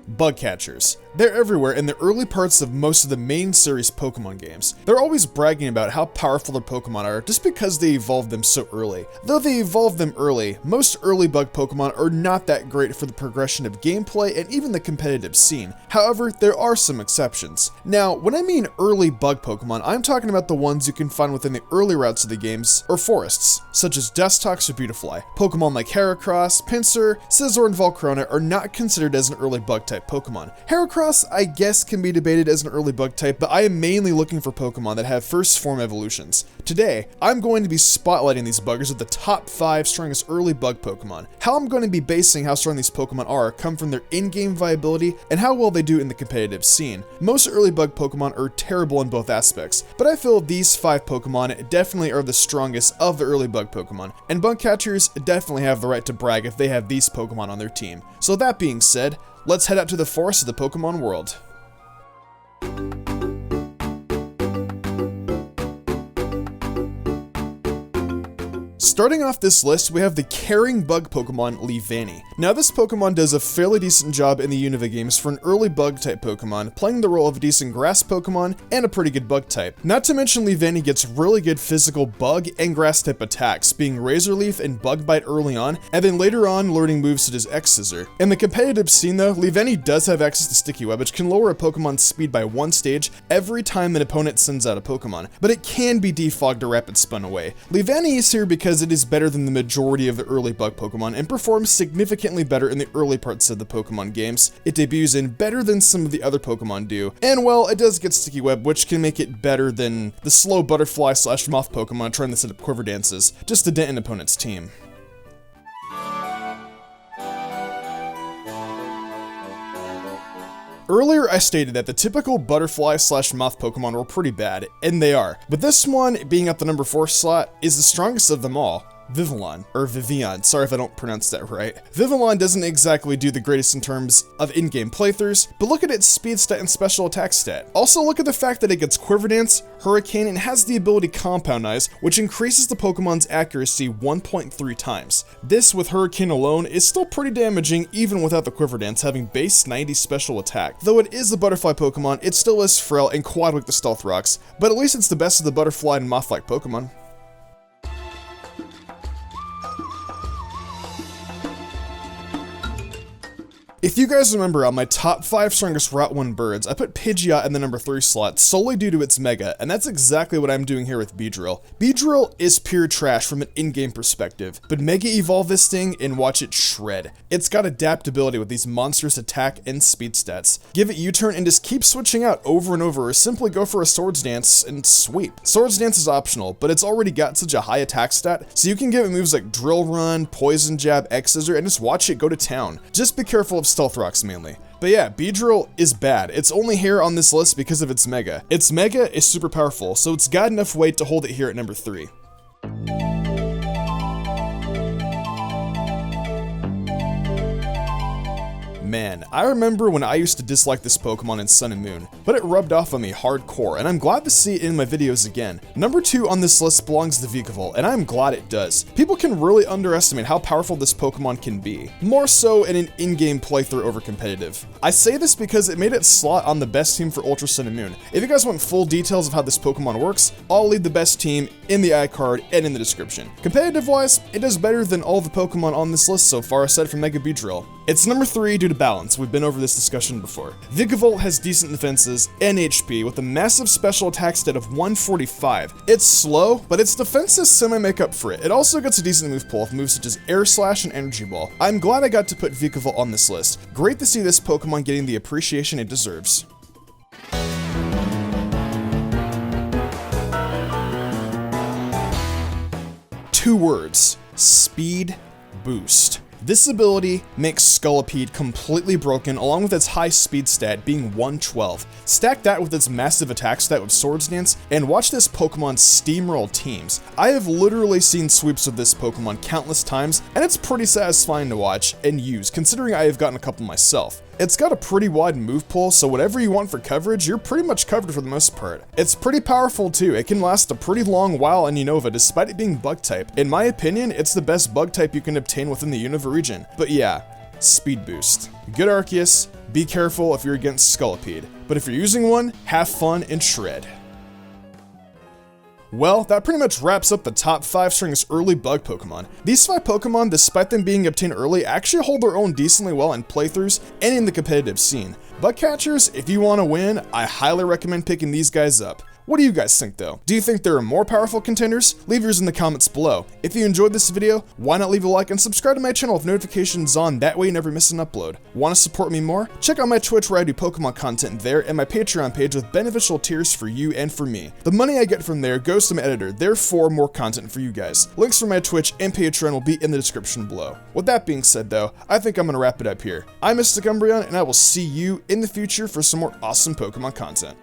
Bug catchers. They're everywhere in the early parts of most of the main series Pokemon games. They're always bragging about how powerful their Pokemon are just because they evolved them so early. Though they evolved them early, most early bug Pokemon are not that great for the progression of gameplay and even the competitive scene. However, there are some exceptions. Now, when I mean early bug Pokemon, I'm talking about the ones you can find within the early routes of the games or forests, such as Dustox or Beautifly. Pokemon like Heracross, Pinsir, Scizor, and Volcarona are not considered as an early bug type Pokemon. Heracross, I guess, can be debated as an early bug type, but I am mainly looking for Pokemon that have first form evolutions. Today, I'm going to be spotlighting these buggers with the top 5 strongest early bug Pokemon. How I'm going to be basing how strong these Pokemon are come from their in-game viability and how well they do in the competitive scene. Most early bug Pokemon are terrible in both aspects, but I feel these 5 Pokemon definitely are the strongest of the early bug Pokemon, and bug catchers definitely have the right to brag if they have these Pokemon on their team. So that being said, let's head out to the forest of the Pokemon world. Starting off this list, we have the caring bug Pokemon Leavanny. Now this Pokemon does a fairly decent job in the Unova games for an early bug type Pokemon, playing the role of a decent grass Pokemon and a pretty good bug type. Not to mention Leavanny gets really good physical bug and grass type attacks, being Razor Leaf and Bug Bite early on, and then later on learning moves such as X-Scissor. In the competitive scene though, Leavanny does have access to Sticky Web, which can lower a Pokemon's speed by 1 stage every time an opponent sends out a Pokemon, but it can be defogged or rapid spun away. Leavanny is here because it is better than the majority of the early bug Pokemon and performs significantly better in the early parts of the Pokemon games. It debuts in better than some of the other Pokemon do, and well, it does get Sticky Web, which can make it better than the slow butterfly slash moth Pokemon trying to set up quiver dances, just to dent an opponent's team. Earlier I stated that the typical butterfly slash moth Pokemon were pretty bad, and they are, but this one, being at the number 4 slot, is the strongest of them all. Vivillon, or Vivian, sorry if I don't pronounce that right. Vivillon doesn't exactly do the greatest in terms of in-game playthroughs, but look at its speed stat and special attack stat. Also look at the fact that it gets Quiver Dance, Hurricane, and has the ability Compound Eyes, which increases the Pokemon's accuracy 1.3 times. This, with Hurricane alone, is still pretty damaging even without the Quiver Dance having base 90 special attack. Though it is a butterfly Pokemon, it still is frail and quad weak to Stealth Rocks, but at least it's the best of the butterfly and moth-like Pokemon. If you guys remember on my top 5 strongest Route 1 birds, I put Pidgeot in the number 3 slot solely due to its Mega, and that's exactly what I'm doing here with Beedrill. Beedrill is pure trash from an in-game perspective, but Mega Evolve this thing and watch it shred. It's got adaptability with these monstrous attack and speed stats. Give it U-turn and just keep switching out over and over, or simply go for a Swords Dance and sweep. Swords Dance is optional, but it's already got such a high attack stat, so you can give it moves like Drill Run, Poison Jab, X-Scissor, and just watch it go to town. Just be careful of Stealth Rocks mainly. But yeah, Beedrill is bad. It's only here on this list because of its Mega. Its Mega is super powerful, so it's got enough weight to hold it here at number 3. Man, I remember when I used to dislike this Pokemon in Sun and Moon, but it rubbed off on me hardcore, and I'm glad to see it in my videos again. Number 2 on this list belongs to Vikavolt, and I'm glad it does. People can really underestimate how powerful this Pokemon can be, more so in an in-game playthrough over competitive. I say this because it made it slot on the best team for Ultra Sun and Moon. If you guys want full details of how this Pokemon works, I'll leave the best team in the iCard and in the description. Competitive-wise, it does better than all the Pokemon on this list so far aside from Mega Beedrill. It's number 3 due to balance. We've been over this discussion before. Vikavolt has decent defenses and HP with a massive special attack stat of 145. It's slow, but its defenses semi-make up for it. It also gets a decent move pool with moves such as Air Slash and Energy Ball. I'm glad I got to put Vikavolt on this list. Great to see this Pokemon getting the appreciation it deserves. Two words: Speed Boost. This ability makes Scolipede completely broken along with its high speed stat being 112. Stack that with its massive attack stat with Swords Dance, and watch this Pokemon steamroll teams. I have literally seen sweeps of this Pokemon countless times, and it's pretty satisfying to watch and use, considering I have gotten a couple myself. It's got a pretty wide move pool, so whatever you want for coverage, you're pretty much covered for the most part. It's pretty powerful too. It can last a pretty long while on Unova despite it being bug type. In my opinion, it's the best bug type you can obtain within the Unova region. But yeah, speed boost. Good Arceus, be careful if you're against Scolipede. But if you're using one, have fun and shred. Well, that pretty much wraps up the top 5 strongest early bug Pokemon. These 5 Pokemon, despite them being obtained early, actually hold their own decently well in playthroughs and in the competitive scene. Bug catchers, if you want to win, I highly recommend picking these guys up. What do you guys think though? Do you think there are more powerful contenders? Leave yours in the comments below. If you enjoyed this video, why not leave a like and subscribe to my channel with notifications on, that way you never miss an upload. Want to support me more? Check out my Twitch where I do Pokemon content there, and my Patreon page with beneficial tiers for you and for me. The money I get from there goes to my editor, therefore more content for you guys. Links for my Twitch and Patreon will be in the description below. With that being said though, I think I'm going to wrap it up here. I'm Mystic Umbreon, and I will see you in the future for some more awesome Pokemon content.